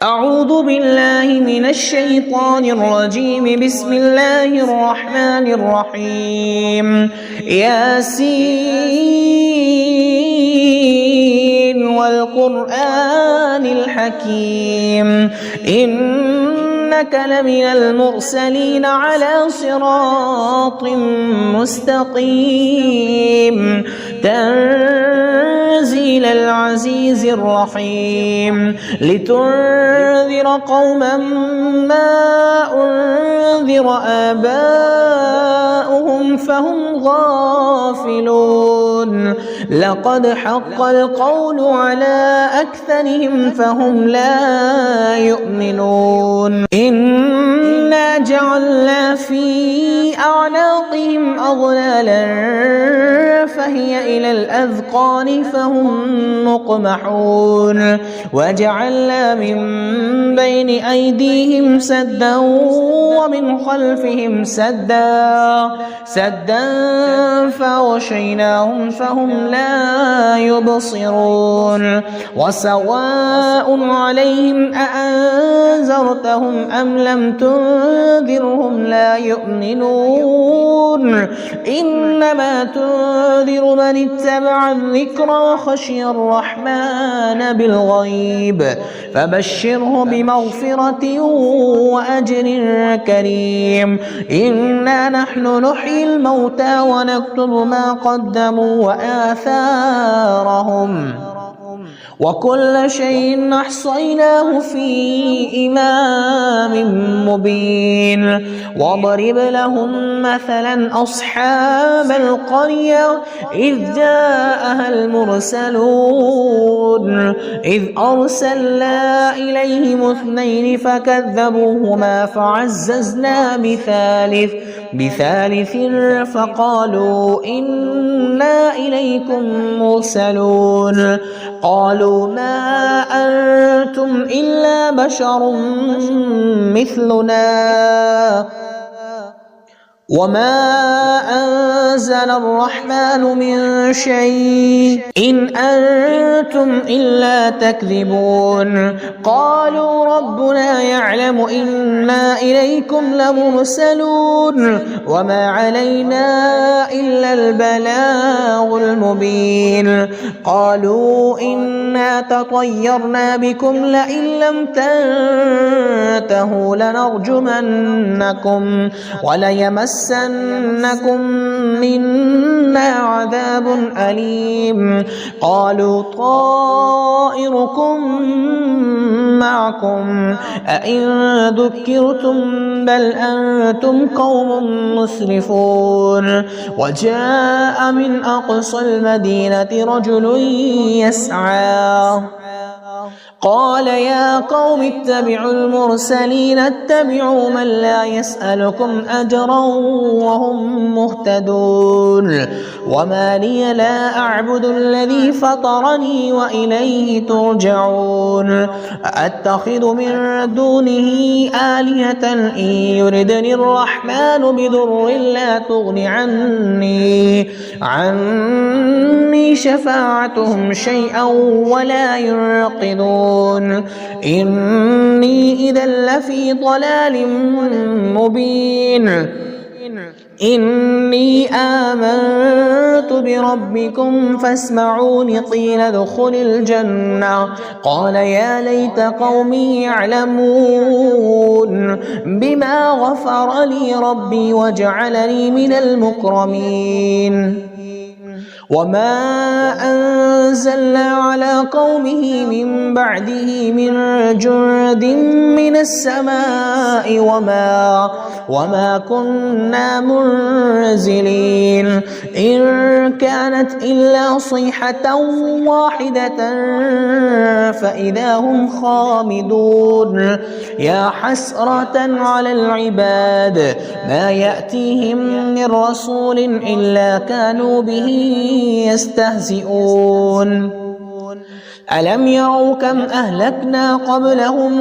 أعوذ بالله من الشيطان الرجيم. بسم الله الرحمن الرحيم. ياسين والقرآن الحكيم إنك لمن المرسلين على صراط مستقيم تنزيل العزيز الرحيم لتنذر قوما ما أنذر آباؤهم فهم غافلون. لقد حق القول على أكثرهم فهم لا يؤمنون. إنا جعلنا في أعناقهم أغلالا فهي إلى الأذقان فهم مقمحون. وجعلنا من بين أيديهم سدا ومن خلفهم سدا فغشيناهم فهم لا يبصرون. وسواء عليهم أأنذرتهم أم لم تنذرهم لا يؤمنون. إنما تنذر من اتبع الذكر وخشي الرحمن بالغيب فبشره بمغفرة وأجر كريم. إنا نحن نحيي الموتى ونكتب ما قدموا وآثارهم وكل شيء أحصيناه في إمام مبين. واضرب لهم مثلا أصحاب القرية إذ جاءها المرسلون إذ أرسلنا إليهم اثنين فكذبوهما فعززنا بثالث فقالوا إنا إليكم مرسلون. قالوا ما أنتم إلا بشر مثلنا وما أنزل الرحمن من شيء إن أنتم إلا تكذبون. قالوا ربنا يعلم إنا إليكم لمرسلون وما علينا إلا البلاغ المبين. قالوا إنا تطيرنا بكم لئن لم تنتهوا لنرجمنكم وليمسنكم منا عذاب أليم. قالوا طائركم معكم أئن ذكرتم بل أنتم قوم مسرفون. وجاء من أقصى المدينة رجل يسعى قال يا قوم اتبعوا المرسلين اتبعوا من لا يسألكم أجرا وهم مهتدون. وما لي لا أعبد الذي فطرني وإليه ترجعون. أتخذ من دونه آلهة إن يردني الرحمن بضر لا تغن عني شفاعتهم شيئا ولا ينقذون. إني إذا لفي ضلال مبين. إني آمنت بربكم فاسمعون. قيل ادخل الجنة قال يا ليت قومي يعلمون بما غفر لي ربي وجعلني من المكرمين. وما أنزلنا على قومه من بعده من جند من السماء وما كنا منزلين. إن كانت إلا صيحة واحدة فإذا هم خامدون. يا حسرة على العباد ما يأتيهم من رسول إلا كانوا به يستهزئون. ألم يروا كم أهلكنا قبلهم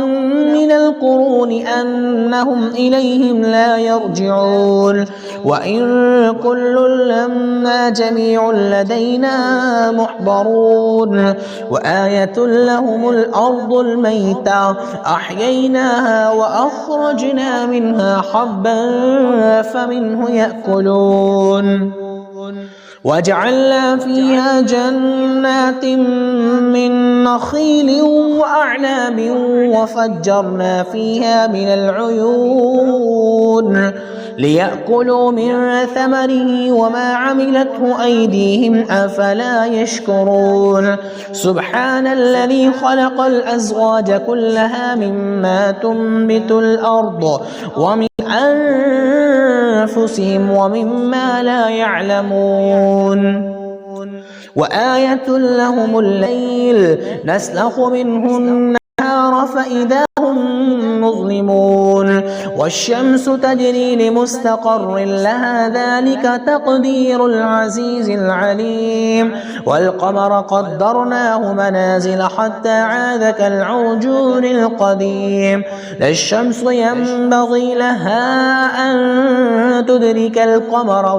من القرون أنهم إليهم لا يرجعون وإن كل لما جميع لدينا محضرون وآية لهم الأرض الميتة أحييناها وأخرجنا منها حبا فمنه يأكلون وجعلنا فيها جنات من نخيل وأعناب وفجرنا فيها من العيون ليأكلوا من ثمره وما عملته أيديهم أفلا يشكرون سبحان الذي خلق الأزواج كلها مما تنبت الأرض ومن أنفسهم ومما لا يعلمون وآية لهم الليل نسلخ منه النهار فإذا هم مظلمون والشمس تجري لمستقر لها ذلك تقدير العزيز العليم والقمر قدرناه منازل حتى عاد كالعرجون القديم لا الشمس ينبغي لها أن تدرك القمر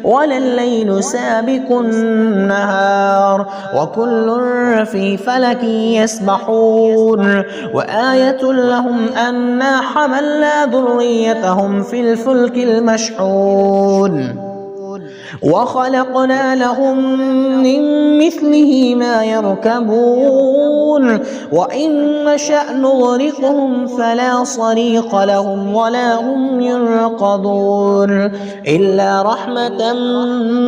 ولا الليل سابق النهار وكل في فلك يسبحون وآية لهم أنا حملنا ذريتهم في الفلك المشحون وخلقنا لهم من مثله ما يركبون وإن نشأ نغرقهم فلا صريخ لهم ولا هم ينقذون إلا رحمة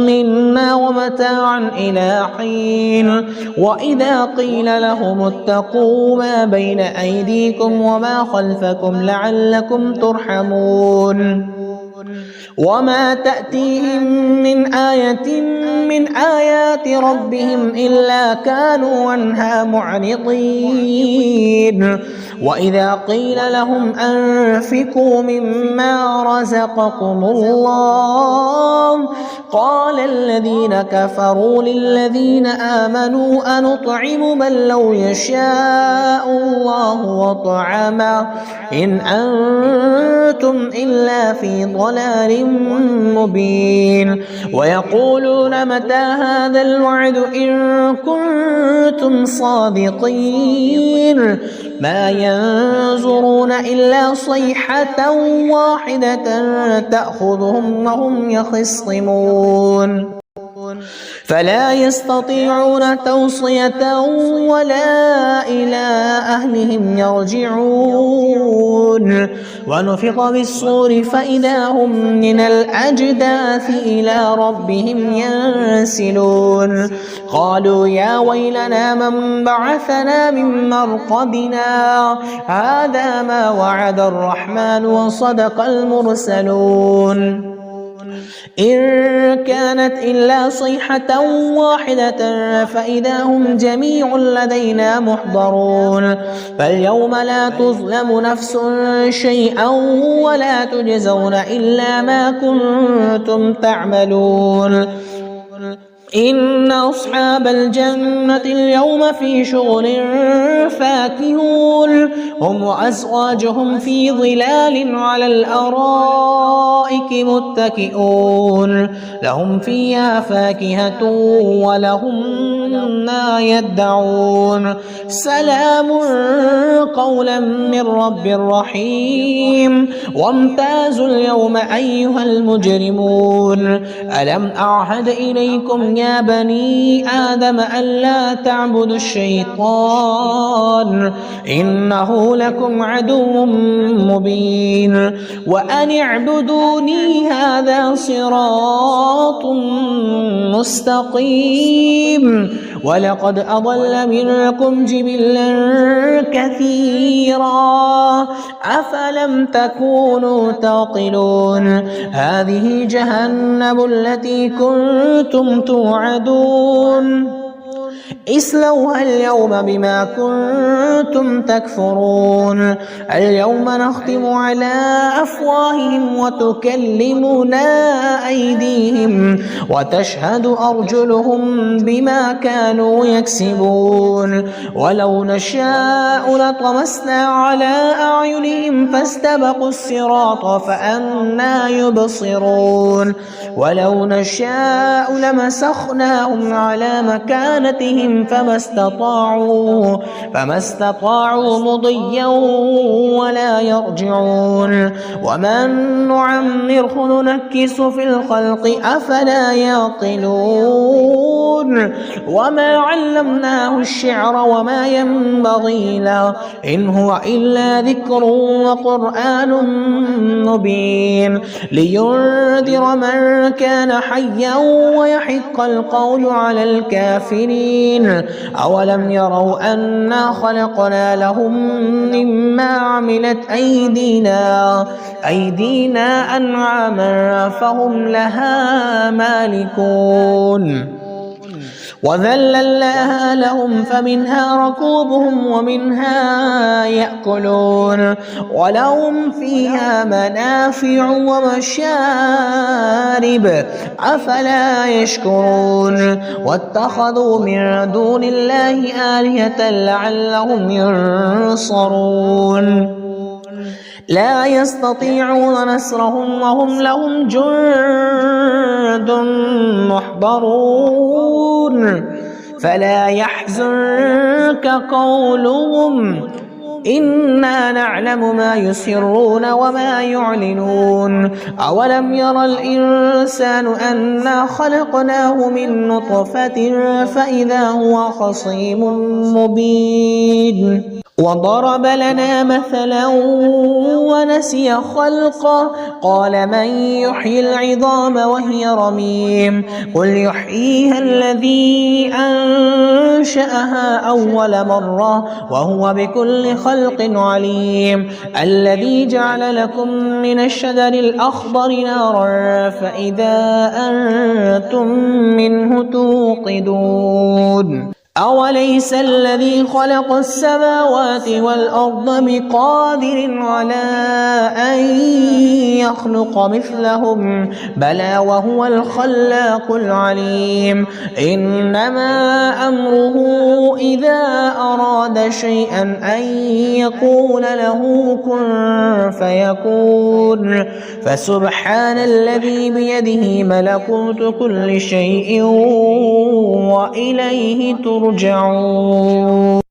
منا ومتاعا إلى حين وإذا قيل لهم اتقوا ما بين أيديكم وما خلفكم لعلكم ترحمون وما تأتيهم من آية من آيات ربهم إلا كانوا عنها معرضين وإذا قيل لهم أنفقوا مما رزقكم الله قال الذين كفروا للذين آمنوا أنطعم من لو يشاء الله وطعمه إن أنتم إلا في ضلال مبين ويقولون متى هذا الوعد إن كنتم صادقين ما ينظرون إلا صيحة واحدة تأخذهم وهم يخصمون فلا يستطيعون توصية ولا إلى أهلهم يرجعون ونفخ بالصور فإذا هم من الأجداث إلى ربهم ينسلون قالوا يا ويلنا من بعثنا من مرقدنا هذا ما وعد الرحمن وصدق المرسلون إن كانت إلا صيحة واحدة فإذا هم جميع لدينا محضرون فاليوم لا تظلم نفس شيئا ولا تجزون إلا ما كنتم تعملون إن أصحاب الجنة اليوم في شغل فاكهون هم وأزواجهم في ظلال على الأرائك متكئون لهم فيها فاكهة ولهم ما يدعون سلام قولا من رب رحيم وامتازوا اليوم أيها المجرمون ألم أعهد إليكم يا بني آدم ألا تعبدوا الشيطان إنه لكم عدو مبين وأن اعبدوني هذا صراط مستقيم ولقد أضل منكم جبلا كثيرا أفلم تكونوا تعقلون هذه جهنم التي كنتم توعدون اصلوها اليوم بما كنتم تكفرون اليوم نختم على أفواههم وتكلمنا أيديهم وتشهد أرجلهم بما كانوا يكسبون ولو نشاء لطمسنا على أعينهم فاستبقوا الصراط فأنى يبصرون ولو نشاء لمسخناهم على مكانتهم فما استطاعوا مضيا ولا يرجعون ومن نعمره ننكس في الخلق أفلا يعقلون وما علمناه الشعر وما ينبغي له إن هو إلا ذكر وقرآن مبين لينذر من كان حيا ويحق القول على الكافرين أولم يروا أنا خلقنا لهم مما عملت أيدينا أنعاما فهم لها مالكون وذللناها لهم فمنها ركوبهم ومنها يأكلون ولهم فيها منافع ومشارب أفلا يشكرون واتخذوا من دون الله آلهة لعلهم ينصرون لا يستطيعون نصرهم وهم لهم جند محضرون فلا يحزنك قولهم إنا نعلم ما يسرون وما يعلنون أولم ير الإنسان أنا خلقناه من نطفة فإذا هو خصيم مبين وضرب لنا مثلا ونسي خلقه قال من يحيي العظام وهي رميم قل يحييها الذي أنشأها أول مرة وهو بكل خلق عليم الذي جعل لكم من الشجر الأخضر نارا فإذا أنتم منه توقدون أوليس الذي خلق السماوات والأرض بقادر على أن يخلق مثلهم بلى وهو الخلاق العليم إنما أمره إذا أراد شيئا أن يقول له كن فيكون فسبحان الذي بيده ملكوت كل شيء وإليه ترجعون